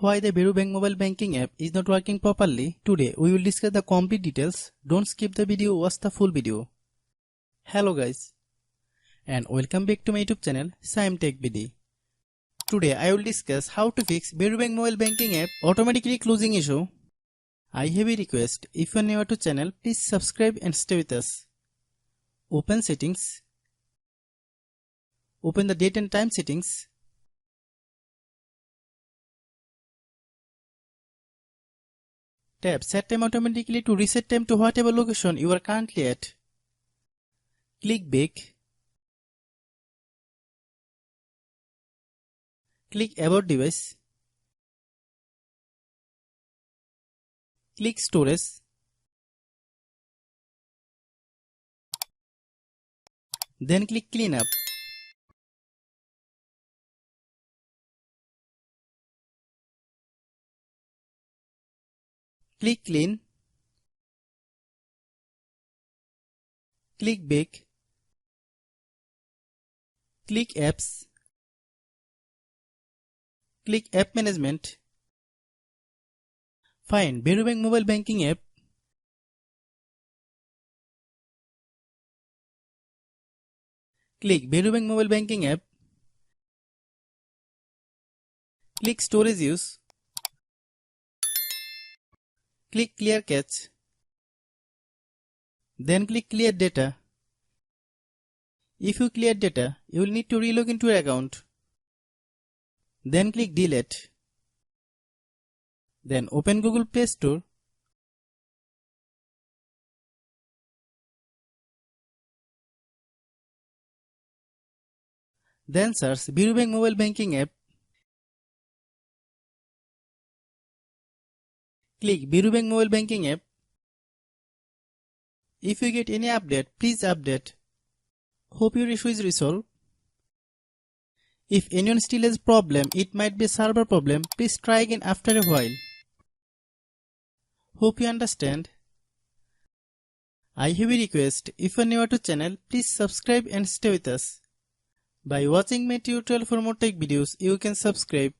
Why the Varo Bank mobile banking app is not working properly? Today we will discuss the complete details. Don't skip the video, watch the full video. Hello guys, and welcome back to my YouTube channel Shaem Tech BD. Today I will discuss how to fix Varo Bank mobile banking app automatically closing issue. I have a request. If you are new to channel, please subscribe and stay with us. Open settings. Open the date and time settings. Tap Set Time automatically to reset time to whatever location you are currently at. Click Back. Click About Device. Click Storage. Then click Cleanup. Click Clean. Click Back. Click Apps. Click App Management. Find Varo Bank mobile banking app. Click Varo Bank mobile banking app. Click Storage Use. Click Clear Cache. Then click Clear Data. If you clear data, you will need to relog into your account. Then click Delete. Then open Google Play Store. Then search Varo Bank mobile banking app. Click Varo Bank mobile banking app. If you get any update, please update. Hope your issue is resolved. If anyone still has problem, it might be a server problem. Please try again after a while. Hope you understand. I have a request. If you are new to channel, please subscribe and stay with us. By watching my tutorial for more tech videos, you can subscribe.